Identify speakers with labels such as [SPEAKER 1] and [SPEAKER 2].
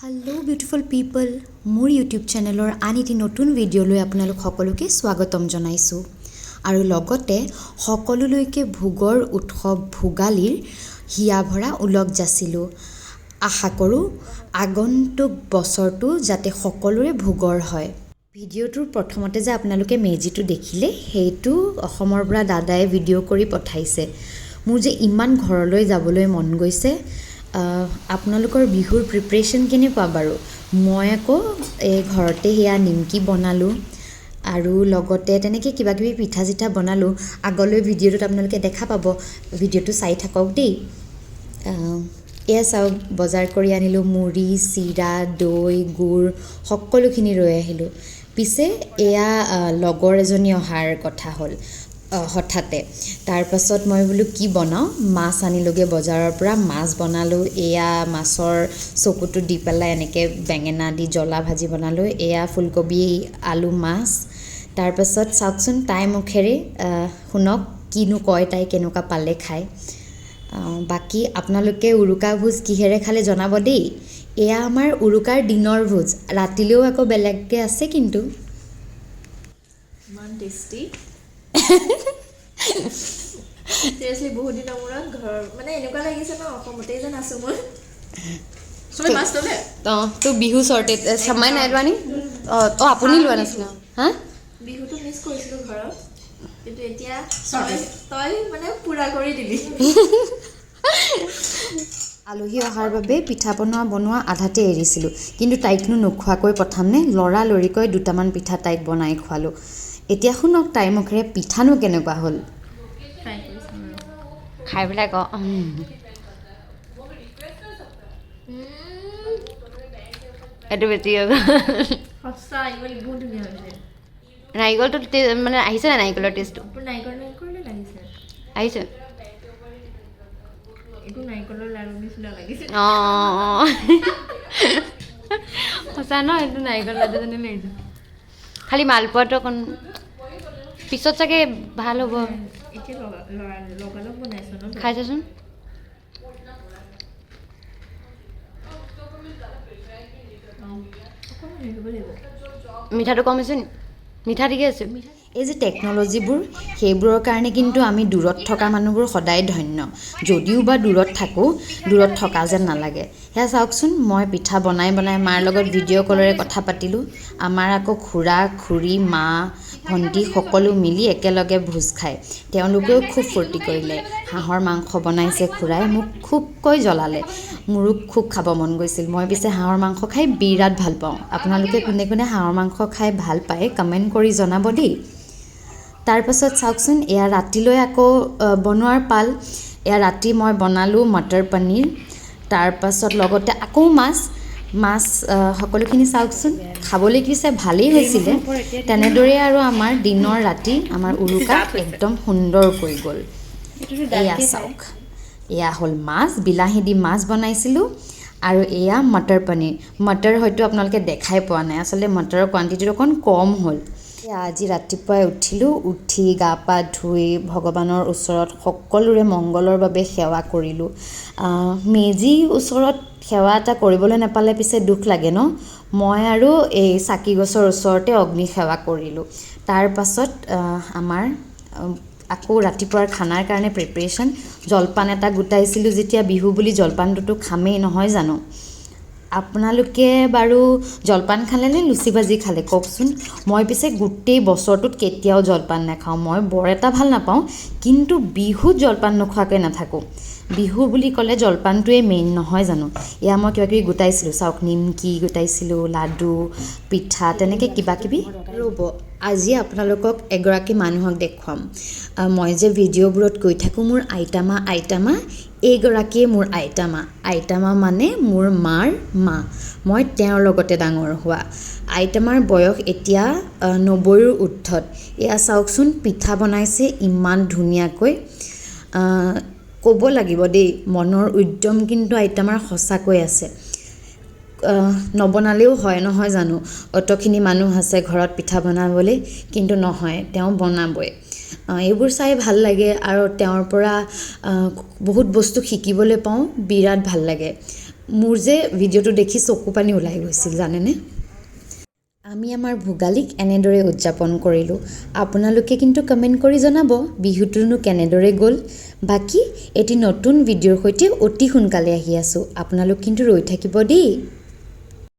[SPEAKER 1] Hello beautiful people मोर YouTube चैनेलर आन एटी नतुन भिडिओলৈ আপোনালোক সকলোকে স্বাগতম জনাইছো আৰু লগতে সকলোলৈকে ভোগৰ উৎসৱ ভোগালীৰ হিয়া ভৰা উলগ যাচিলো আশা কৰো আগন্তুক বছৰটো যাতে সকলোৰে ভোগৰ হয় ভিডিওটোৰ প্ৰথমতে যে আপোনালোকে মেজিটো দেখিলে হেতু অসমৰ পৰা দাদাই ভিডিও কৰি পঠাইছে মোৰ যে ইমান ঘৰলৈ যাবলৈ মন গৈছে আপোনালোকৰ বিহুৰ প্ৰিপাৰেচন কেনে পা বাৰু মই আকৌ এই ঘৰতে হিয়া নিমকি বনালো আৰু লগতে তেনেকৈ কিবা কিবি পিঠা জিঠা বনালো আগলৈ ভিডিওটোত আপোনালোকে দেখা পাব ভিডিওটো চাই থাকক দেই এয়া চাওক বজাৰ কৰি আনিলো মুড়ি চিৰা দৈ গুড় সকলোখিনি লৈ আহিলো পিছে এয়া লগৰ এজনী অহাৰ কথা হ'ল হঠাতে তাৰ পাছত মই বলো কি বনাও মাছ আনিলোগে বজাৰৰ পৰা মাছ বনালো এয়া মাছৰ চকুটো দি পেলাই এনেকৈ বেঙেনা দি জ্বলা ভাজি বনালো এয়া ফুলকবি আলু মাছ তাৰ পাছত চাওকচোন তাই মুখেৰে শুনক কিনো কয় তাই কেনেকুৱা পালে খায় বাকি আপোনালোকে উৰুকা ভোজ কিহেৰে খালে জনাব দেই এয়া আমাৰ উৰুকাৰ দিনৰ ভোজ ৰাতিলেও আকৌ বেলেগকৈ আছে কিন্তু
[SPEAKER 2] মান টেষ্টি সিৰিয়াসলি বহুত দিনৰ মূৰত ঘৰ মানে এনেকুৱা লাগিছে ন অসমতেই যেন আছো মই চবে মাছ ল'লে
[SPEAKER 1] তো বিহু চৰ্টে সমাই নাই লোৱা নি আপুনি লোৱা নাছিল হা
[SPEAKER 2] বিহুটো মিছ কৰিছিলোঁ ঘৰত কিন্তু এতিয়া তই মানে পুৰা কৰি দিলি
[SPEAKER 1] আলহী অহাৰ বাবে পিঠা বনোৱা আধাতে এৰিছিলোঁ কিন্তু তাইকনো নোখোৱাকৈ পঠামনে লৰালৰিকৈ দুটামান পিঠা তাইক বনাই খোৱালোঁ এতিয়া শুনক তাইৰ মুখেৰে পিঠানো কেনেকুৱা হ'ল খাই পেলাই ক এইটো বেছি নাৰিকলটো মানে আহিছে নাই নাৰিকলৰ টেষ্টটো আহিছে অঁ সঁচা ন এইটো নাৰিকল লাডু যেনে লাগিছে খালি মালপোৱাটো অকণ পিছত চাগে ভাল হ'ব খাই চাচোন মিঠাটো কম হৈছে নি মিঠা ঠিকে আছে এই যে টেকন'লজিবোৰ সেইবোৰৰ কাৰণে কিন্তু আমি দূৰত থকা মানুহবোৰ সদায় ধন্য যদিও বা দূৰত থাকোঁ দূৰত থকা যেন নালাগে সেয়া চাওকচোন মই পিঠা বনাই মাৰ লগত ভিডিঅ' কলেৰে কথা পাতিলোঁ আমাৰ আকৌ খুৰা খুৰী মা ভণ্টি সকলো মিলি একেলগে ভোজ খায় তেওঁলোকেও খুব ফূৰ্তি কৰিলে হাঁহৰ মাংস বনাইছে খুৰাই মোক খুবকৈ জ্বলালে মোৰো খুব খাব মন গৈছিল মই পিছে হাঁহৰ মাংস খাই বিৰাট ভাল পাওঁ আপোনালোকে কোনে কোনে হাঁহৰ মাংস খাই ভাল পায় কমেণ্ট কৰি জনাব দেই তাৰ পাছত চাওকচোন এয়া ৰাতিলৈ আকৌ বনোৱাৰ পাল এয়া ৰাতি মই বনালোঁ মটৰ পনীৰ তাৰ পাছত লগতে আকৌ মাছ সকলোখিনি চাওকচোন খাবলৈ কিছে ভালেই হৈছিলে তেনেদৰে আৰু আমাৰ দিনৰ ৰাতি আমাৰ উৰুকা একদম সুন্দৰকৈ গ'ল এয়া চাওক এয়া হ'ল মাছ বিলাহী দি মাছ বনাইছিলোঁ আৰু এয়া মটৰ পনীৰ মটৰ হয়তো আপোনালোকে দেখাই পোৱা নাই আচলতে মটৰৰ কোৱান্টিটিটো অকণ কম হ'ল আজি ৰাতিপুৱাই উঠি গা পা ধুই ভগৱানৰ ওচৰত সকলোৰে মংগলৰ বাবে সেৱা কৰিলোঁ মেজিৰ ওচৰত সেৱা এটা কৰিবলৈ নাপালে পিছে দুখ লাগে ন মই আৰু এই চাকি গছৰ ওচৰতে অগ্নি সেৱা কৰিলোঁ তাৰ পাছত আমাৰ আকৌ ৰাতিপুৱাৰ খানাৰ কাৰণে প্ৰিপাৰেশ্যন জলপান এটা গোটাইছিলোঁ যেতিয়া বিহু বুলি জলপানটোতো খামেই নহয় জানো আপোনালোকে বাৰু জলপান খালে নে লুচি ভাজি খালে কওকচোন মই পিছে গোটেই বছৰটোত কেতিয়াও জলপান নাখাওঁ মই বৰ এটা ভাল নাপাওঁ কিন্তু বিহুত জলপান নোখোৱাকৈ নাথাকোঁ বিহু বুলি ক'লে জলপানটোৱে মেইন নহয় জানো এয়া মই কিবা কিবি গোটাইছিলোঁ চাওক নিমকি গোটাইছিলোঁ লাডু পিঠা তেনেকৈ কিবা কিবি ৰ'ব আজি আপোনালোকক এগৰাকী মানুহক দেখুৱাম মই যে ভিডিঅ'বোৰত কৈ থাকোঁ মোৰ আইতামা এইগৰাকীয়ে মোৰ আইতামা মানে মোৰ মাৰ মা মই তেওঁৰ লগতে ডাঙৰ হোৱা আইতামাৰ বয়স এতিয়া 90ৰ ঊৰ্ধত এয়া চাওকচোন পিঠা বনাইছে ইমান ধুনীয়াকৈ ক'ব লাগিব দেই মনৰ উদ্যম কিন্তু আইতামাৰ সঁচাকৈ আছে নবনালেও হয় নহয় জানো অতখিনি মানুহ আছে ঘৰত পিঠা বনাবলৈ কিন্তু নহয় তেওঁ বনাবই এইবোৰ চাই ভাল লাগে আৰু তেওঁৰ পৰা বহুত বস্তু শিকিবলৈ পাওঁ বিৰাট ভাল লাগে মোৰ যে ভিডিঅ'টো দেখি চকু পানী ওলাই গৈছিল জানেনে। আমি আমাৰ ভোগালীক এনেদৰে উদযাপন কৰিলোঁ। আপোনালোকে কিন্তু কমেণ্ট কৰি জনাব বিহুটোনো কেনেদৰে গ'ল। বাকী এটি নতুন ভিডিঅ'ৰ সৈতে অতি সোনকালে আহি আছোঁ, আপোনালোক কিন্তু ৰৈ থাকিব দেই।